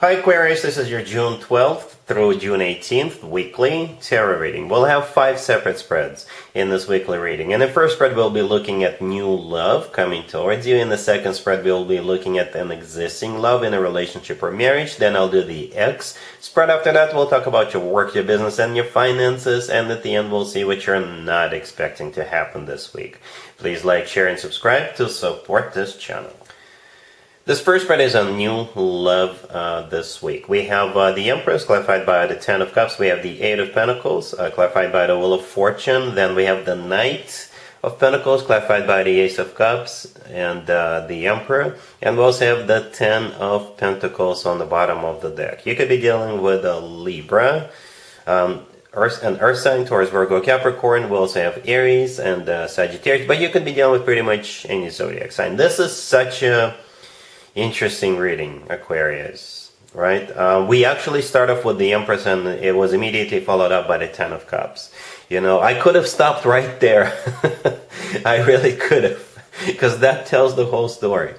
Hi Aquarius, this is your June 12th through June 18th weekly tarot reading. We'll have 5 separate spreads in this weekly reading. In the first spread, we'll be looking at new love coming towards you. In the second spread, we'll be looking at an existing love in a relationship or marriage. Then I'll do the X spread. After that, we'll talk about your work, your business, and your finances. And at the end, we'll see what you're not expecting to happen this week. Please like, share, and subscribe to support this channel. This first spread is on new love this week. We have the Empress, clarified by the Ten of Cups. We have the Eight of Pentacles, clarified by the Wheel of Fortune. Then we have the Knight of Pentacles, clarified by the Ace of Cups and the Emperor. And we also have the Ten of Pentacles on the bottom of the deck. You could be dealing with a Libra, an Earth sign, Taurus, Virgo, Capricorn. We also have Aries and Sagittarius. But you could be dealing with pretty much any zodiac sign. This is such a interesting reading, Aquarius, right? We actually start off with the Empress, and it was immediately followed up by the Ten of Cups. You know, I could have stopped right there. I really could have, because that tells the whole story.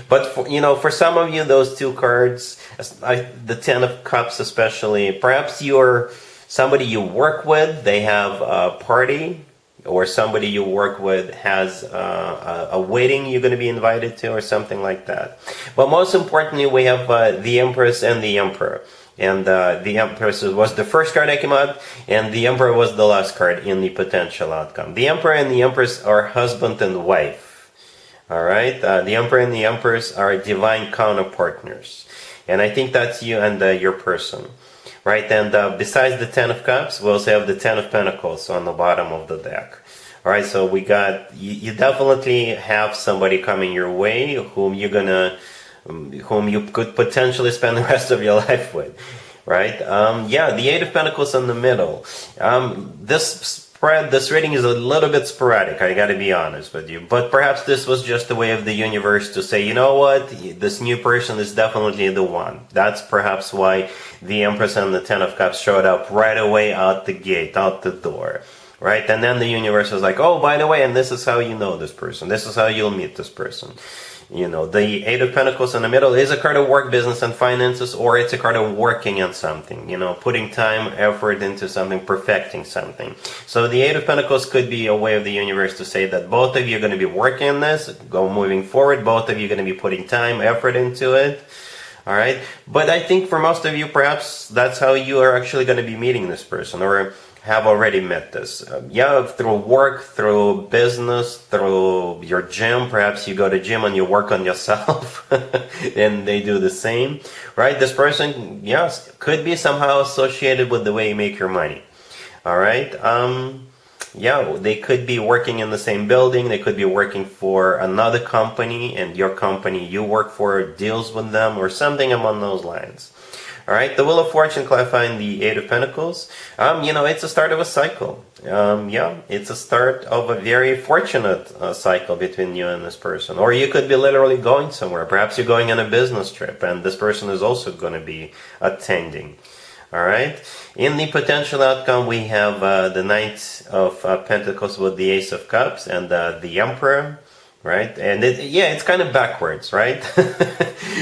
But for some of you, those two cards, the Ten of Cups especially, perhaps you're somebody you work with, they have a party, or somebody you work with has a wedding you're going to be invited to, or something like that. But most importantly, we have the Empress and the Emperor. And the Empress was the first card that came out, and the Emperor was the last card in the potential outcome. The Emperor and the Empress are husband and wife. Alright? The Emperor and the Empress are divine counterpartners. And I think that's you and your person. Right, and besides the Ten of Cups, we also have the Ten of Pentacles on the bottom of the deck. All right, so we got, you definitely have somebody coming your way whom you could potentially spend the rest of your life with. Right? Yeah, the Eight of Pentacles in the middle. This reading is a little bit sporadic, I gotta be honest with you. But perhaps this was just the way of the universe to say, you know what, this new person is definitely the one. That's perhaps why the Empress and the Ten of Cups showed up right away out the gate, out the door. Right? And then the universe was like, oh, by the way, and this is how you know this person. This is how you'll meet this person. You know, the Eight of Pentacles in the middle is a card of work, business, and finances, or it's a card of working on something, putting time, effort into something, perfecting something. So the Eight of Pentacles could be a way of the universe to say that both of you are going to be working on this, moving forward, both of you are going to be putting time, effort into it. All right. But I think for most of you, perhaps that's how you are actually going to be meeting this person, or have already met this. Through work, through business, through your gym. Perhaps you go to gym and you work on yourself and they do the same, right? This person, yes, could be somehow associated with the way you make your money. All right. They could be working in the same building. They could be working for another company, and your company you work for deals with them, or something along those lines. All right, the Wheel of Fortune clarifying the Eight of Pentacles. It's a start of a cycle. It's a start of a very fortunate cycle between you and this person. Or you could be literally going somewhere. Perhaps you're going on a business trip, and this person is also going to be attending. All right. In the potential outcome, we have the Knight of Pentacles with the Ace of Cups and the Emperor. Right? And it's kind of backwards, right?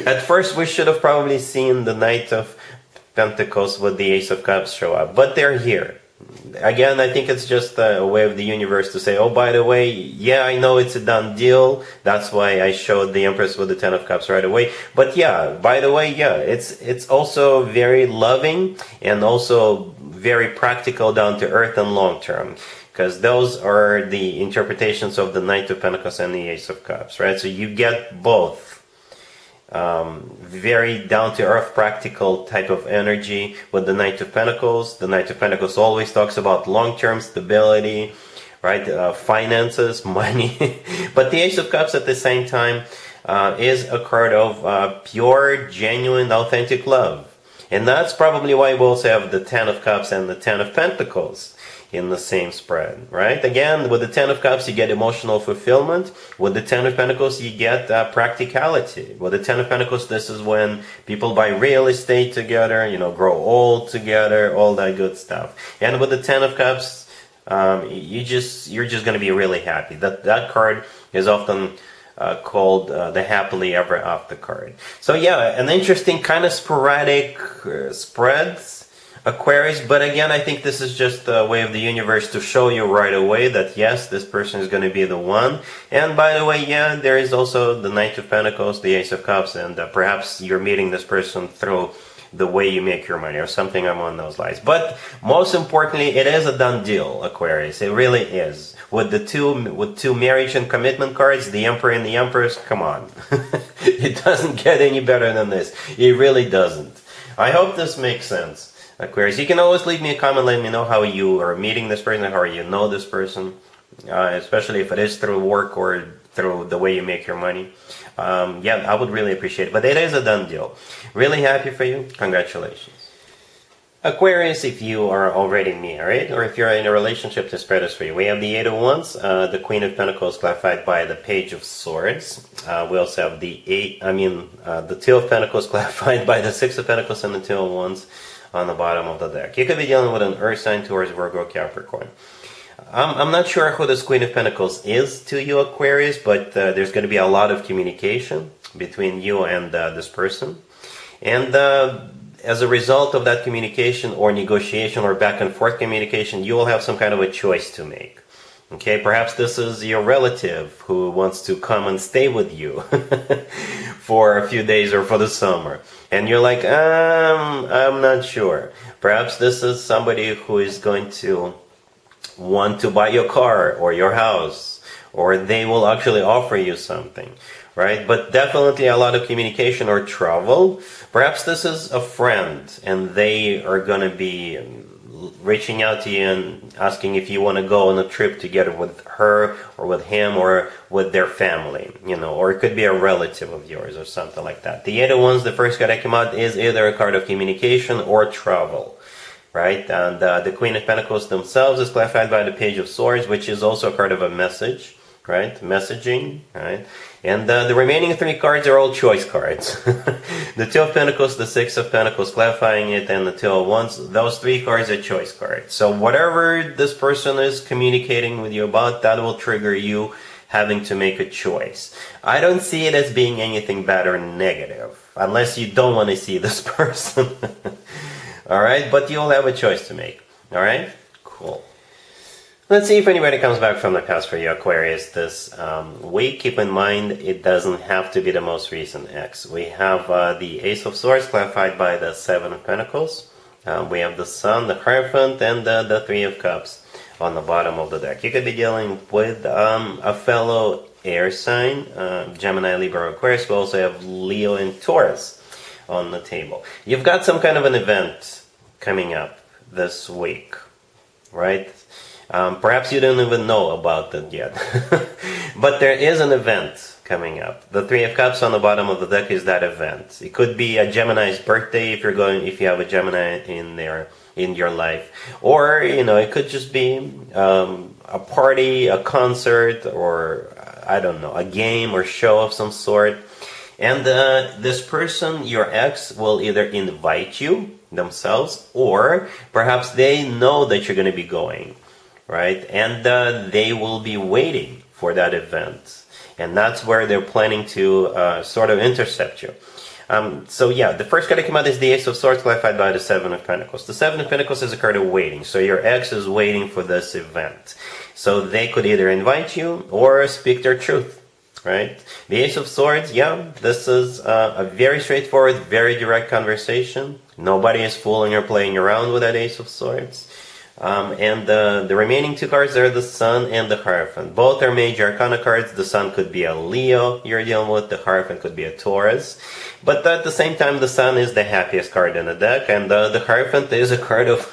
At first, we should have probably seen the Knight of Pentacles with the Ace of Cups show up, but they're here. Again, I think it's just a way of the universe to say, oh, by the way, yeah, I know it's a done deal. That's why I showed the Empress with the Ten of Cups right away. But yeah, by the way, yeah, it's also very loving and also very practical, down to earth and long term. Because those are the interpretations of the Knight of Pentacles and the Ace of Cups, right? So you get both. Very down-to-earth, practical type of energy with the Knight of Pentacles. The Knight of Pentacles always talks about long-term stability, right? Finances, money. But the Ace of Cups at the same time is a card of pure, genuine, authentic love. And that's probably why we also have the Ten of Cups and the Ten of Pentacles in the same spread, right? Again, with the Ten of Cups, you get emotional fulfillment. With the Ten of Pentacles, you get practicality. With the Ten of Pentacles, this is when people buy real estate together, grow old together, all that good stuff. And with the Ten of Cups, you're just going to be really happy. That card is often called the Happily Ever After card. So yeah, an interesting kind of sporadic spreads, Aquarius, but again, I think this is just a way of the universe to show you right away that yes, this person is going to be the one. And by the way, yeah, there is also the Knight of Pentacles, the Ace of Cups, and perhaps you're meeting this person through the way you make your money or something along those lines. But most importantly, it is a done deal, Aquarius. It really is. With two marriage and commitment cards, the Emperor and the Empress, come on. It doesn't get any better than this. It really doesn't. I hope this makes sense, Aquarius. You can always leave me a comment, let me know how you are meeting this person, how you know this person, especially if it is through work or through the way you make your money. Yeah, I would really appreciate it. But it is a done deal. Really happy for you. Congratulations. Aquarius, if you are already married or if you're in a relationship, this spread is for you. We have the Eight of Wands, the Queen of Pentacles clarified by the Page of Swords. We also have the Two of Pentacles clarified by the Six of Pentacles and the Two of Wands on the bottom of the deck. You could be dealing with an Earth sign, Taurus, Virgo, Capricorn. I'm not sure who this Queen of Pentacles is to you, Aquarius, but there's going to be a lot of communication between you and this person. And as a result of that communication or negotiation or back and forth communication, you will have some kind of a choice to make. Okay, perhaps this is your relative who wants to come and stay with you for a few days or for the summer. And you're like, I'm not sure. Perhaps this is somebody who is going to want to buy your car or your house, or they will actually offer you something, right? But definitely a lot of communication or travel. Perhaps this is a friend and they are going to be reaching out to you and asking if you want to go on a trip together with her or with him or with their family, or it could be a relative of yours or something like that. The Eight of Wands, the first card that came out, is either a card of communication or travel. Right, and the Queen of Pentacles themselves is clarified by the Page of Swords, which is also a card of a message, right? Messaging, right? And the remaining three cards are all choice cards. The Two of Pentacles, the Six of Pentacles clarifying it, and the Two of Wands, those three cards are choice cards. So whatever this person is communicating with you about, that will trigger you having to make a choice. I don't see it as being anything bad or negative, unless you don't want to see this person. Alright, but you'll have a choice to make. Alright? Cool. Let's see if anybody comes back from the past for you, Aquarius, this week. Keep in mind, it doesn't have to be the most recent ex. We have the Ace of Swords clarified by the Seven of Pentacles. We have the Sun, the Hierophant, and the Three of Cups on the bottom of the deck. You could be dealing with a fellow air sign, Gemini, Libra, Aquarius. We also have Leo and Taurus on the table. You've got some kind of an event coming up this week, right? Perhaps you don't even know about it yet. But there is an event coming up. The Three of Cups on the bottom of the deck is that event. It could be a Gemini's birthday if you have a Gemini in your life, or it could just be a party, a concert, or I don't know, a game or show of some sort. And this person, your ex, will either invite you themselves, or perhaps they know that you're going to be going, right? And they will be waiting for that event. And that's where they're planning to sort of intercept you. So yeah, the first card that came out is the Ace of Swords clarified by the Seven of Pentacles. The Seven of Pentacles is a card of waiting. So your ex is waiting for this event. So they could either invite you or speak their truth. Right? The Ace of Swords, yeah, this is a very straightforward, very direct conversation. Nobody is fooling or playing around with that Ace of Swords. And the remaining two cards are the Sun and the Hierophant. Both are major arcana cards. The Sun could be a Leo you're dealing with. The Hierophant could be a Taurus. But at the same time, the Sun is the happiest card in the deck. And the Hierophant is a card of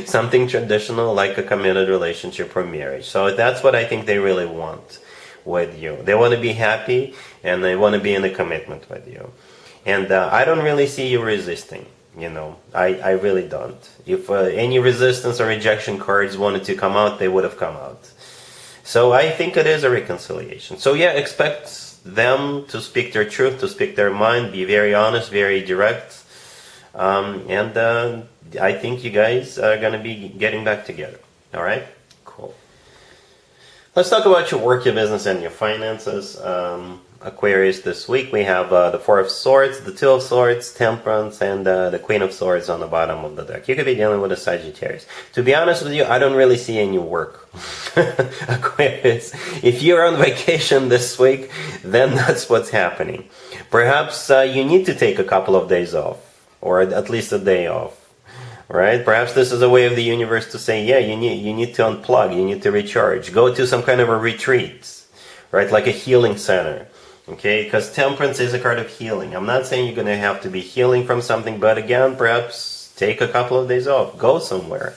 something traditional like a committed relationship or marriage. So that's what I think they really want with you. They want to be happy and they want to be in a commitment with you. And I don't really see you resisting. I really don't. If any resistance or rejection cards wanted to come out, they would have come out. So I think it is a reconciliation. So yeah, expect them to speak their truth, to speak their mind, be very honest, very direct. And I think you guys are going to be getting back together. Alright? Cool. Let's talk about your work, your business, and your finances. Aquarius, this week we have the Four of Swords, the Two of Swords, Temperance, and the Queen of Swords on the bottom of the deck. You could be dealing with a Sagittarius. To be honest with you, I don't really see any work. Aquarius, if you're on vacation this week, then that's what's happening. Perhaps you need to take a couple of days off, or at least a day off. Right? Perhaps this is a way of the universe to say, yeah, you need to unplug, you need to recharge. Go to some kind of a retreat, right? Like a healing center. Okay? Because Temperance is a card of healing. I'm not saying you're going to have to be healing from something, but again, perhaps take a couple of days off. Go somewhere.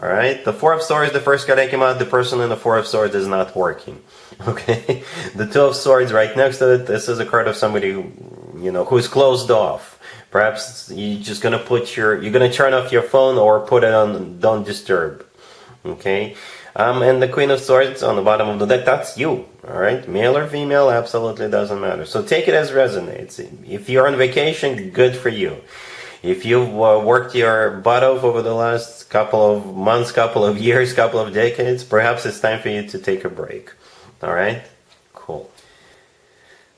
All right? The Four of Swords, the first card that came out, the person in the Four of Swords is not working. Okay? The Two of Swords right next to it, this is a card of somebody who, who's closed off. Perhaps you're just going to you're going to turn off your phone or put it on Don't Disturb. Okay? And the Queen of Swords on the bottom of the deck, that's you. All right? Male or female, absolutely doesn't matter. So take it as resonates. If you're on vacation, good for you. If you've worked your butt off over the last couple of months, couple of years, couple of decades, perhaps it's time for you to take a break. All right? Cool.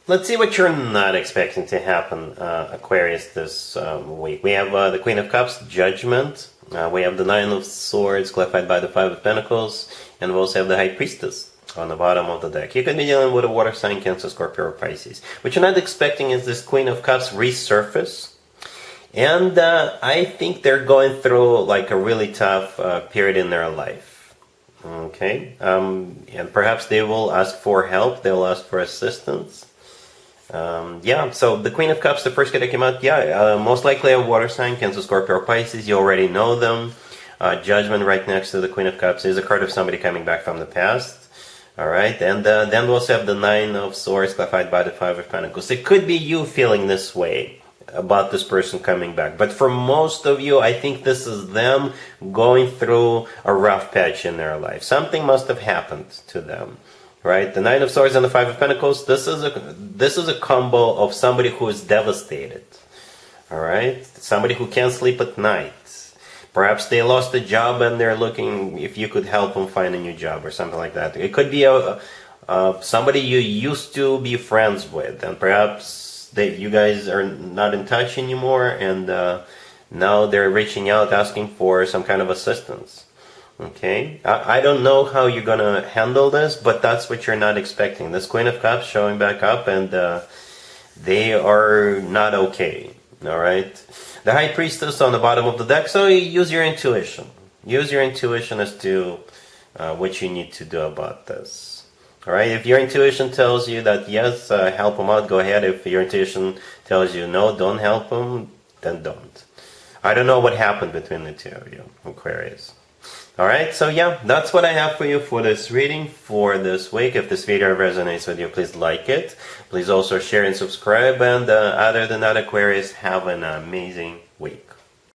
Let's see what you're not expecting to happen, Aquarius, this week. We have the Queen of Cups, Judgment. We have the Nine of Swords, clarified by the Five of Pentacles. And we also have the High Priestess on the bottom of the deck. You could be dealing with a water sign, Cancer, Scorpio, or Pisces. What you're not expecting is this Queen of Cups resurface. And I think they're going through like a really tough period in their life. Okay? And perhaps they will ask for help. They will ask for assistance. So the Queen of Cups, the first card that came out, most likely a water sign, Cancer, Scorpio, or Pisces. You already know them. Judgment right next to the Queen of Cups is a card of somebody coming back from the past. All right, and then we also have the Nine of Swords, clarified by the Five of Pentacles. It could be you feeling this way about this person coming back, but for most of you, I think this is them going through a rough patch in their life. Something must have happened to them. Right, the Nine of Swords and the Five of Pentacles. This is a combo of somebody who is devastated. All right, somebody who can't sleep at night. Perhaps they lost a job and they're looking if you could help them find a new job or something like that. It could be somebody you used to be friends with, and perhaps you guys are not in touch anymore, and now they're reaching out asking for some kind of assistance. Okay, I don't know how you're going to handle this, but that's what you're not expecting. This Queen of Cups showing back up, and they are not okay. All right, the High Priestess on the bottom of the deck, so use your intuition. Use your intuition as to what you need to do about this. All right, if your intuition tells you that yes, help them out, go ahead. If your intuition tells you no, don't help them, then don't. I don't know what happened between the two of you, Aquarius. Alright, so that's what I have for you for this reading for this week. If this video resonates with you, please like it. Please also share and subscribe. And other than that, Aquarius, have an amazing week.